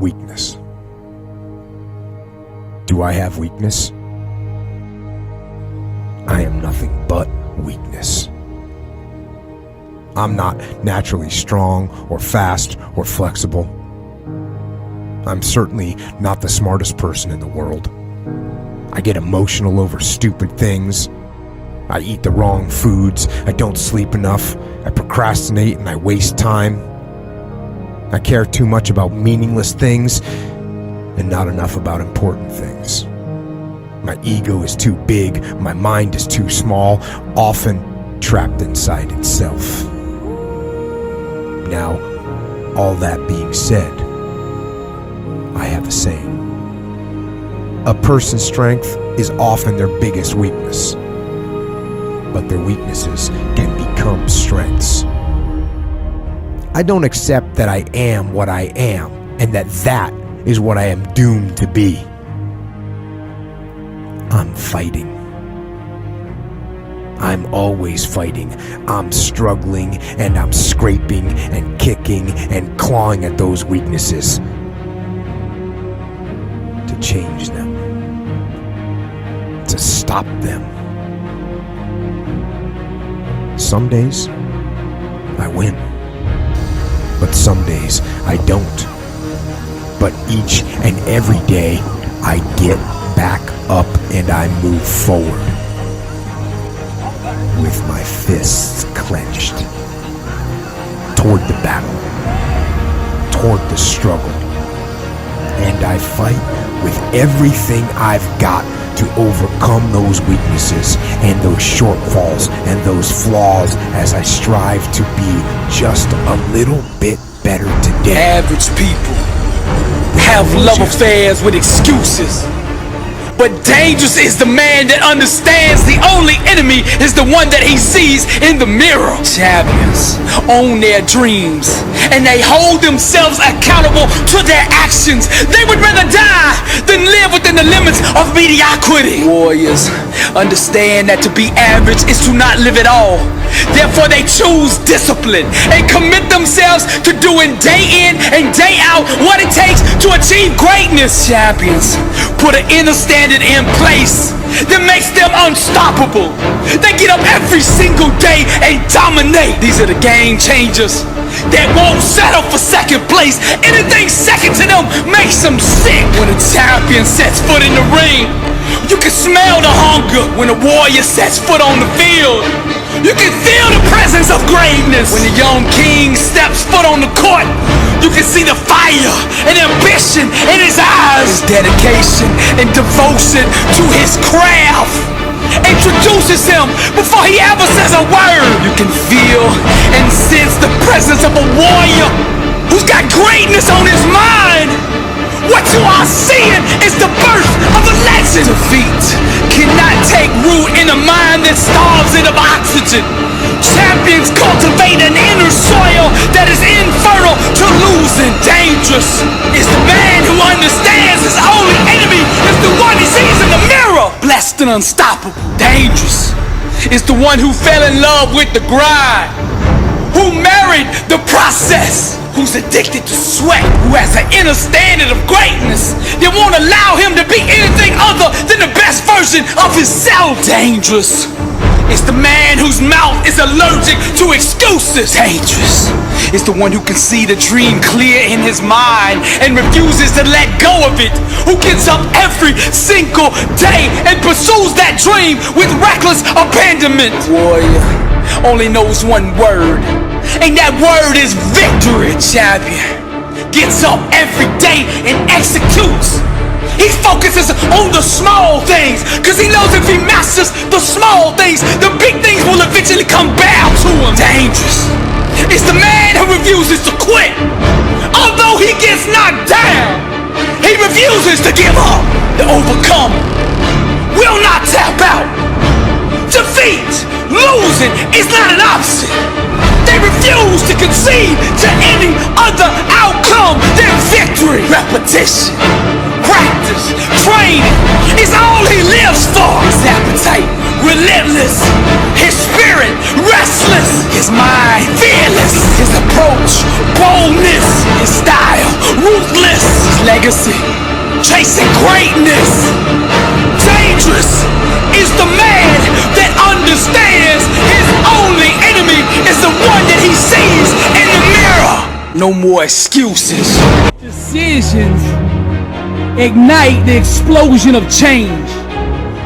Weakness. Do I have weakness? I am nothing but weakness. I'm not naturally strong or fast or flexible. I'm certainly not the smartest person in the world. I get emotional over stupid things. I eat the wrong foods. I don't sleep enough. I procrastinate and I waste time. I care too much about meaningless things and not enough about important things. My ego is too big. My mind is too small, often trapped inside itself. Now, all that being said, I have a saying. A person's strength is often their biggest weakness, but their weaknesses can become strengths. I don't accept that I am what I am, and that is what I am doomed to be. I'm fighting. I'm always fighting. I'm struggling, and I'm scraping and kicking and clawing at those weaknesses to change them, to stop them. Some days I win, but some days I don't. But each and every day I get back up and I move forward with my fists clenched toward the battle, toward the struggle. And I fight with everything I've got to overcome those weaknesses and those shortfalls and those flaws as I strive to be just a little bit better today. Average people have love affairs with excuses. But dangerous is the man that understands the only enemy is the one that he sees in the mirror. Champions own their dreams and they hold themselves accountable to their actions. They would rather die than live within the limits of mediocrity. Warriors understand that to be average is to not live at all. Therefore they choose discipline and commit themselves to doing day in and day out what it takes to achieve greatness. Champions put an inner standard in place that makes them unstoppable. They get up every single day and dominate. These are the game changers that won't settle for second place. Anything second to them makes them sick. When a champion sets foot in the ring, you can smell the hunger. When a warrior sets foot on the field, you can feel the presence of greatness. When a young king steps foot on the court, you can see the fire and ambition in his eyes. His dedication and devotion to his craft introduces him before he ever says a word. You can feel and sense the presence of a warrior who's got greatness on his mind. What you are seeing is the birth of a legend. Defeat cannot take root in a mind that starves it of oxygen. Champions cultivate an inner soil that is infertile to losing. Dangerous is the man who understands his only enemy is the one he sees in the mirror. Blessed and unstoppable. Dangerous is the one who fell in love with the grind, who married the process, who's addicted to sweat, who has an inner standard of greatness that won't allow him to be anything other than the best version of himself. Dangerous is the man whose mouth is allergic to excuses. Dangerous is the one who can see the dream clear in his mind and refuses to let go of it, who gets up every single day and pursues that dream with reckless abandonment. Warrior only knows one word, and that word is victory. Champion gets up every day and executes. He focuses on the small things, cause he knows if he masters the small things, the big things will eventually come bow to him. Dangerous is the man who refuses to quit. Although he gets knocked down, he refuses to give up. The overcomer will not tap out. Defeat, losing is not an option. They refuse to concede to any other outcome than victory. Repetition, practice, training is all he lives for. His appetite relentless, his spirit restless, his mind fearless, his approach, boldness, his style, ruthless, his legacy, chasing greatness. Dangerous is the man that understands his only enemy is the one that he sees in the mirror. No more excuses. Decisions ignite the explosion of change.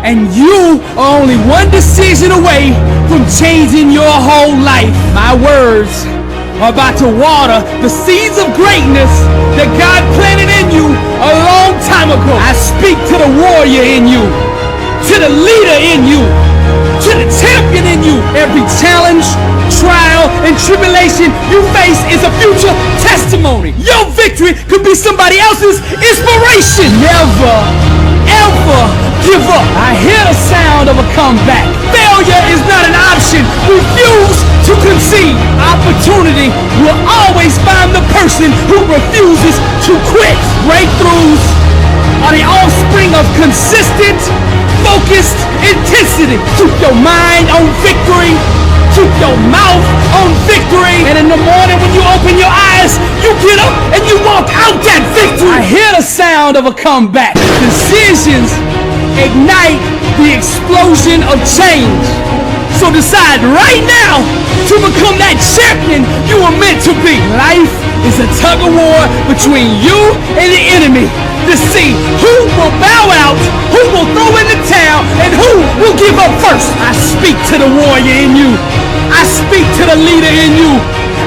And you are only one decision away from changing your whole life. My words are about to water the seeds of greatness that God planted in you a long time ago. I speak to the warrior in you, to the leader in you, to the champion in you. Every challenge, trial, and tribulation you face is a future testimony. Your victory could be somebody else's inspiration. Never, ever give up. I hear the sound of a comeback. Failure is not an option. Refuse to concede. Opportunity will always find the person who refuses to quit. Breakthroughs are the offspring of consistent, focused intensity. Keep your mind on victory. Keep your mouth on victory. And in the morning when you open your eyes, you get up and you walk out that victory. I hear the sound of a comeback. Decisions ignite the explosion of change. So decide right now to become that champion you were meant to be. Life is a tug of war between you and the enemy to see who will bow out, who will throw in the towel, and who will give up first. I speak to the warrior in you. I speak to the leader in you.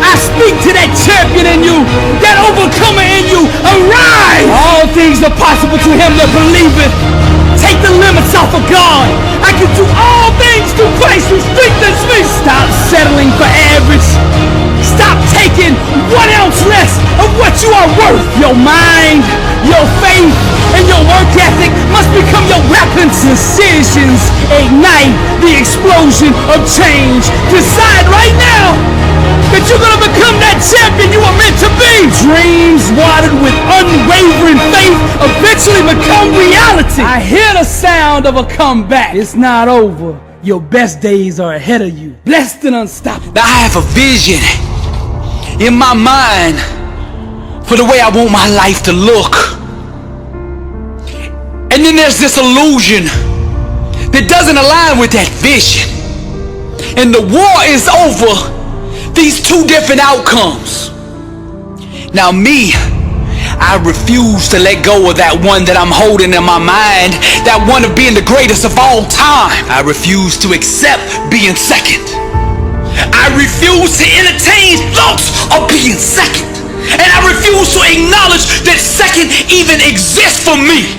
I speak to that champion in you, that overcomer in you. Arise! All things are possible to him that believeth. Take the limits off of God. I can do all things through Christ who strengthens me. Stop settling for average. Stop taking 1 ounce less of what you are worth. Your mind, your faith, and your work ethic must become your weapons. Decisions ignite the explosion of change. Decide right now that you're gonna become that champion you were meant to be. Dreams watered with unwavering faith eventually become reality. I hear the sound of a comeback. It's not over. Your best days are ahead of you. Blessed and unstoppable. Now I have a vision in my mind for the way I want my life to look. And then there's this illusion that doesn't align with that vision. And the war is over. These two different outcomes. Now me, I refuse to let go of that one that I'm holding in my mind, that one of being the greatest of all time. I refuse to accept being second. I refuse to entertain thoughts of being second. And I refuse to acknowledge that second even exists for me.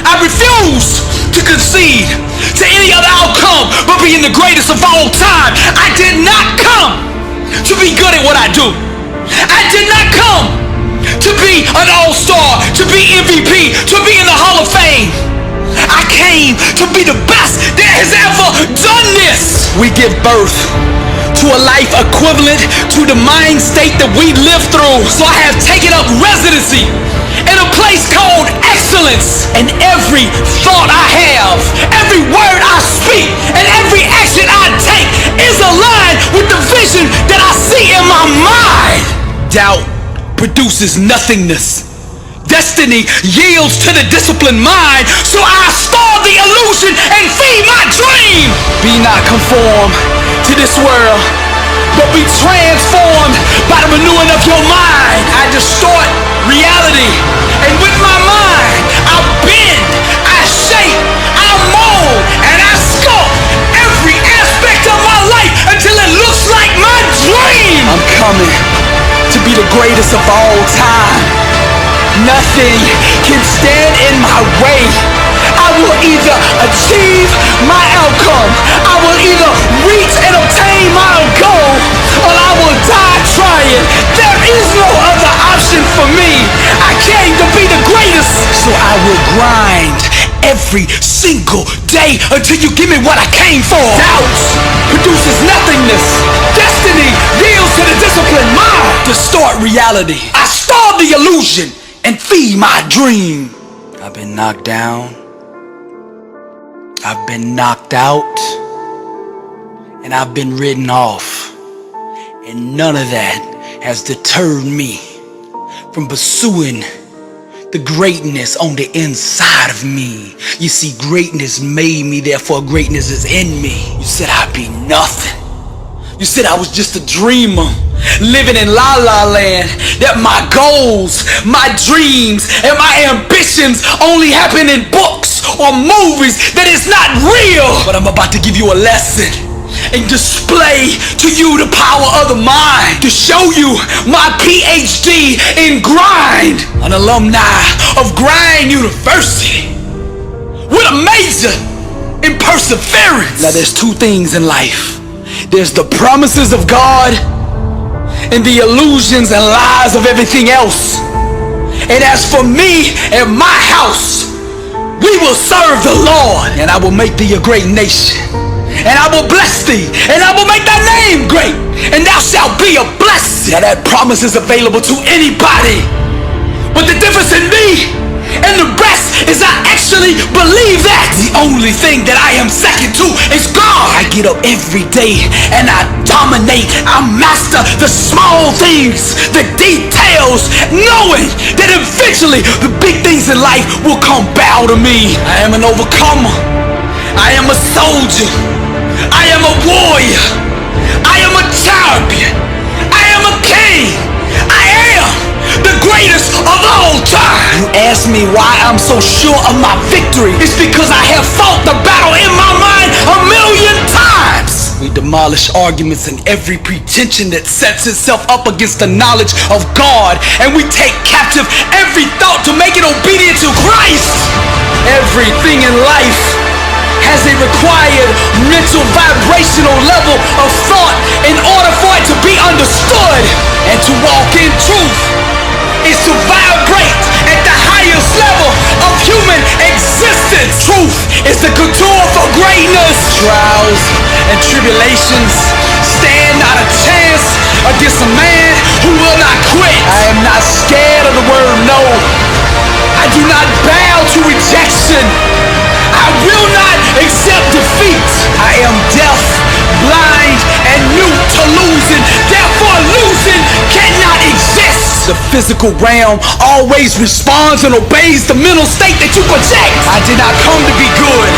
I refuse to concede to any other outcome but being the greatest of all time. I did not come to be good at what I do. I did not come to be an all-star, to be MVP, to be in the Hall of Fame. I came to be the best that has ever done this. We give birth to a life equivalent to the mind state that we live through. So I have taken up residency in a place called excellence. And every thought I have, every word I speak, and every action I take is aligned with the vision that I see in my mind. Doubt produces nothingness. Destiny yields to the disciplined mind, so I starve the illusion and feed my dream. Be not conformed to this world, but be transformed by the renewing of your mind. I distort reality, and with my mind, I bend, I shape, I mold, and I sculpt every aspect of my life until it looks like my dream. I'm coming to be the greatest of all time. Nothing can stand in my way. I will either achieve my outcome, I will either reach and obtain my goal, or I will die trying. There is no other option for me. I came to be the greatest, so I will grind every single day until you give me what I came for. Doubt produces nothingness. Destiny yields to the disciplined mind. Distort reality. I starve the illusion and feed my dream. I've been knocked down, I've been knocked out, and I've been written off. And none of that has deterred me from pursuing the greatness on the inside of me. You see, greatness made me, therefore greatness is in me. You said I'd be nothing. You said I was just a dreamer, living in La La Land, that my goals, my dreams, and my ambitions only happen in books or movies, that it's not real. But I'm about to give you a lesson and display to you the power of the mind, to show you my PhD in grind, an alumni of Grind University with a major in perseverance. Now there's two things in life. There's the promises of God and the illusions and lies of everything else. And as for me and my house, we will serve the Lord, and I will make thee a great nation, and I will bless thee, and I will make thy name great, and thou shalt be a blessing. Now that promise is available to anybody, but the difference in me and the rest is I actually believe that. The only thing that I am second to is God. I get up every day and I dominate. I master the small things, the details, knowing that eventually the big things in life will come bow to me. I am an overcomer. I am a soldier. I am a warrior. I am a champion. I am a king. I am the greatest of all time. You ask me why I'm so sure of my victory. It's because I have fought the battle in my mind 1,000,000 times. We demolish arguments and every pretension that sets itself up against the knowledge of God, and we take captive every thought to make it obedient to Christ. Everything in life has a required mental vibrational level of thought in order for it to be understood. And to walk in truth is to vibrate at the highest level of human existence. Truth is the couture for greatness. Trials and tribulations stand not a chance against a man who will not quit. I am not scared of the word no. I do not bow to rejection. I will not accept defeat. I am deaf, blind, and mute to losing. Therefore, losing cannot exist. The physical realm always responds and obeys the mental state that you project. I did not come to be good.